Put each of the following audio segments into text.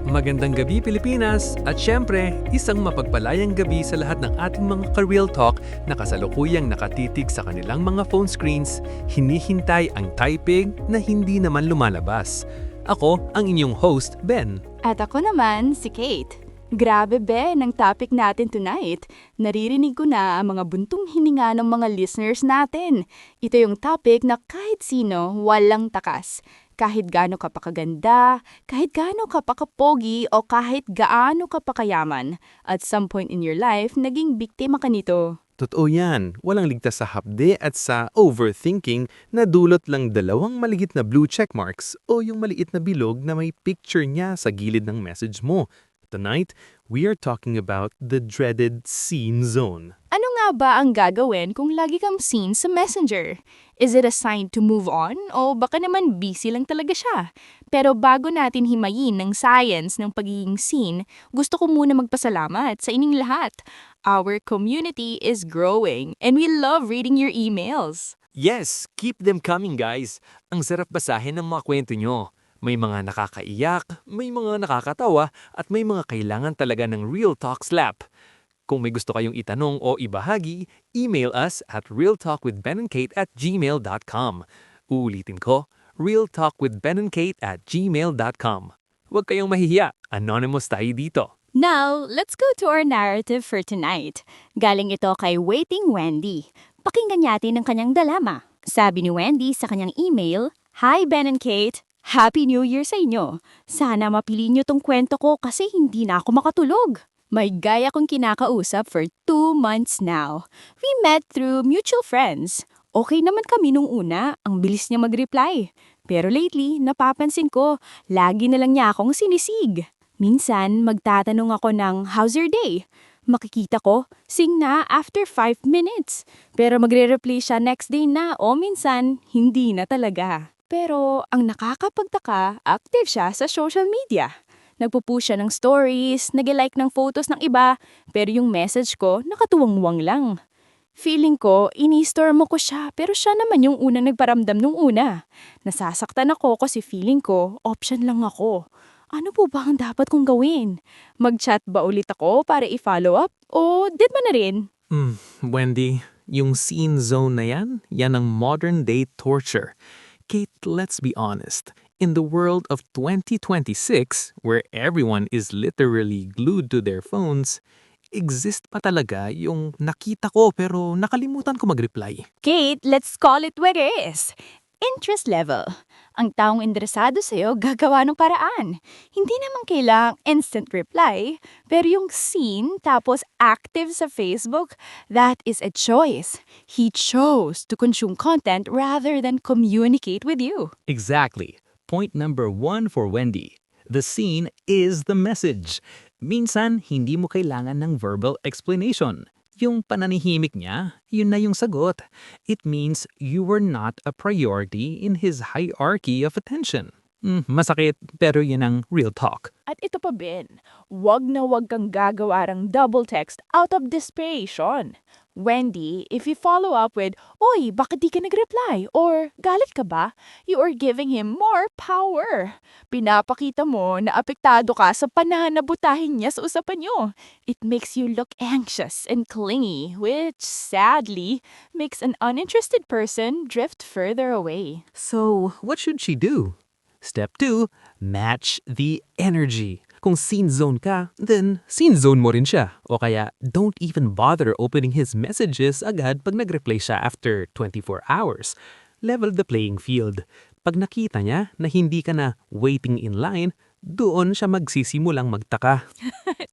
Magandang gabi Pilipinas at syempre, isang mapagpalayang gabi sa lahat ng ating mga ka-real talk na kasalukuyang nakatitig sa kanilang mga phone screens, hinihintay ang typing na hindi naman lumalabas. Ako ang inyong host, Ben. At ako naman, si Kate. Grabe Ben, ang topic natin tonight. Naririnig ko na ang mga buntong hininga ng mga listeners natin. Ito yung topic na kahit sino, walang takas. Kahit gaano ka pa kaganda, kahit gaano ka pa kapogi, o kahit gaano ka pa kayaman. At some point in your life, naging biktima ka nito. Totoo yan, walang ligtas sa hapde at sa overthinking na dulot lang dalawang maliit na blue checkmarks o yung maliit na bilog na may picture niya sa gilid ng message mo. Tonight, we are talking about the dreaded scene zone. Ano nga ba ang gagawin kung lagi kang seen sa messenger? Is it a sign to move on o baka naman busy lang talaga siya? Pero bago natin himayin ng science ng pagiging seen, gusto ko muna magpasalamat sa inyong lahat. Our community is growing and we love reading your emails. Yes, keep them coming guys. Ang sarap basahin ng mga kwento nyo. May mga nakakaiyak, may mga nakakatawa, at may mga kailangan talaga ng real talk slap. Kung may gusto kayong itanong o ibahagi, email us at realtalkwithbenandkate@gmail.com. Uulitin ko, realtalkwithbenandkate@gmail.com. Huwag kayong mahihiya, anonymous tayo dito. Now, let's go to our narrative for tonight. Galing ito kay Waiting Wendy. Pakinggan natin ang kanyang dilema. Sabi ni Wendy sa kanyang email, Hi Ben and Kate! Happy New Year sa inyo! Sana mapili niyo tong kwento ko kasi hindi na ako makatulog. May guy akong kinakausap for 2 months now. We met through mutual friends. Okay naman kami nung una, ang bilis niya mag-reply. Pero lately, napapansin ko, lagi na lang niya akong sinisig. Minsan, magtatanong ako ng, how's your day? Makikita ko, sing na after 5 minutes. Pero magre-reply siya next day na o minsan, hindi na talaga. Pero ang nakakapagtaka, active siya sa social media. Nagpo-post siya ng stories, nag-like ng photos ng iba, pero yung message ko nakatuwangwang lang. Feeling ko, ini-storm mo ko siya, pero siya naman yung unang nagparamdam nung una. Nasasaktan ako kasi feeling ko, option lang ako. Ano po ba ang dapat kong gawin? Mag-chat ba ulit ako para i-follow up? O dead mo na rin? Wendy, yung scene zone na yan ang modern day torture. Kate, let's be honest. In the world of 2026, where everyone is literally glued to their phones, exist pa talaga yung nakita ko pero nakalimutan ko mag-reply? Kate, let's call it where it is. Interest level. Ang taong interesado sa'yo gagawa ng paraan. Hindi naman kailangang instant reply, pero yung seen tapos active sa Facebook, that is a choice. He chose to consume content rather than communicate with you. Exactly. Point number 1 for Wendy. The scene is the message. Minsan, hindi mo kailangan ng verbal explanation. Yung pananahimik niya, yun na yung sagot. It means you were not a priority in his hierarchy of attention. Masakit, pero yun ang real talk. At ito pa Ben, wag na wag kang gagawa ng double text out of desperation. Wendy, if you follow up with, Oy, bakit di ka nag-reply? Or, galit ka ba? You are giving him more power. Pinapakita mo na apektado ka sa pananabutahin niya sa usapan niyo. It makes you look anxious and clingy, which, sadly, makes an uninterested person drift further away. So, what should she do? Step 2, match the energy. Kung scene zone ka, then scene zone mo rin siya. O kaya, don't even bother opening his messages agad pag nag-reply siya after 24 hours. Level the playing field. Pag nakita niya na hindi ka na waiting in line, doon siya magsisimulang magtaka.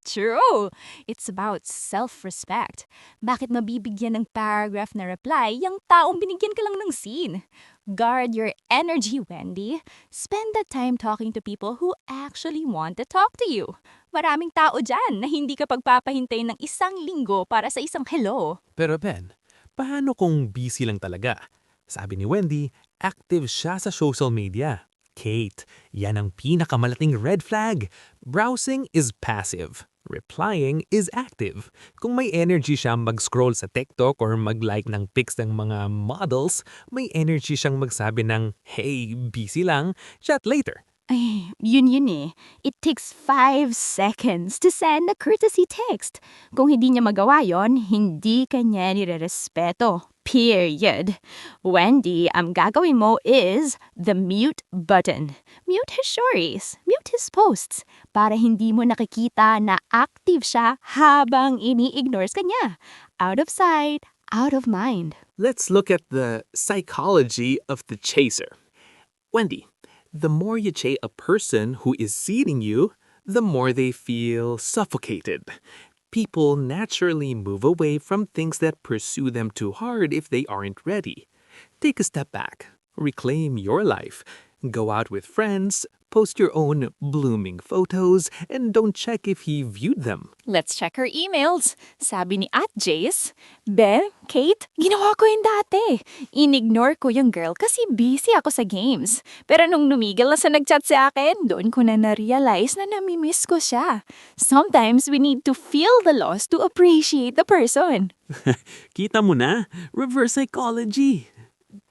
True! It's about self-respect. Bakit mabibigyan ng paragraph na reply yung taong binigyan ka lang ng scene? Guard your energy, Wendy. Spend the time talking to people who actually want to talk to you. Maraming tao dyan na hindi ka pagpapahintay ng 1 linggo para sa isang hello. Pero Ben, paano kung busy lang talaga? Sabi ni Wendy, active siya sa social media. Kate, yan ang pinakamalaking red flag. Browsing is passive. Replying is active. Kung may energy siyang mag-scroll sa TikTok or mag-like ng pics ng mga models, may energy siyang magsabi ng, hey, busy lang, chat later. Ay, yun eh. It takes 5 seconds to send a courtesy text. Kung hindi niya magawa yon, hindi ka niya nirerespeto. Period. Wendy, ang gagawin mo is the mute button. Mute his stories, mute his posts, para hindi mo nakikita na active siya habang ini-ignores ka niya. Out of sight, out of mind. Let's look at the psychology of the chaser. Wendy, the more you chase a person who is seeing you, the more they feel suffocated. People naturally move away from things that pursue them too hard if they aren't ready. Take a step back. Reclaim your life. Go out with friends. Post your own blooming photos. And don't check if he viewed them. Let's check her emails. Sabi ni Jace, Kate, ginawa ko yun dati. Inignore ko yung girl kasi busy ako sa games. Pero nung numigil na sa nagchat sa akin, doon ko na na-realize na namimiss ko siya. Sometimes we need to feel the loss to appreciate the person. Kita mo na? Reverse psychology.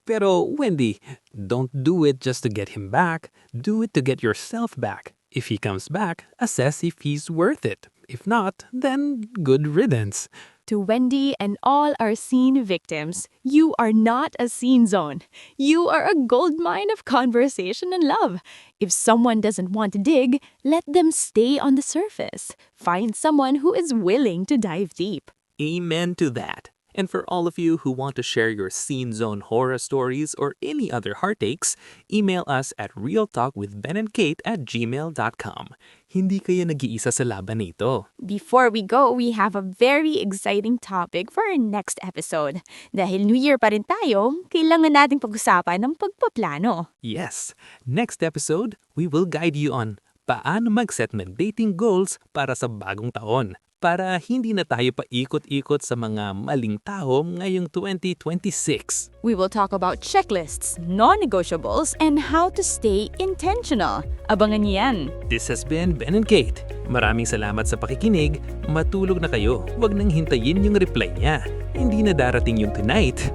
Pero, Wendy, don't do it just to get him back. Do it to get yourself back. If he comes back, assess if he's worth it. If not, then good riddance. To Wendy and all our scene victims, you are not a scene zone. You are a goldmine of conversation and love. If someone doesn't want to dig, let them stay on the surface. Find someone who is willing to dive deep. Amen to that. And for all of you who want to share your Scene Zone horror stories or any other heartaches, email us at realtalkwithbenandkate@gmail.com. Hindi kayo nag-iisa sa laban nito. Before we go, we have a very exciting topic for our next episode. Dahil New Year pa rin tayo, kailangan nating pag-usapan ng pagpaplano. Yes, next episode, we will guide you on paano mag-set ng dating goals para sa bagong taon. Para hindi na tayo paikot-ikot sa mga maling tao ngayong 2026. We will talk about checklists, non-negotiables, and how to stay intentional. Abangan niyo yan. This has been Ben and Kate. Maraming salamat sa pakikinig. Matulog na kayo. Huwag nang hintayin yung reply niya. Hindi na darating yung tonight.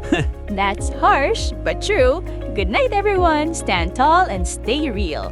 That's harsh, but true. Good night, everyone. Stand tall and stay real.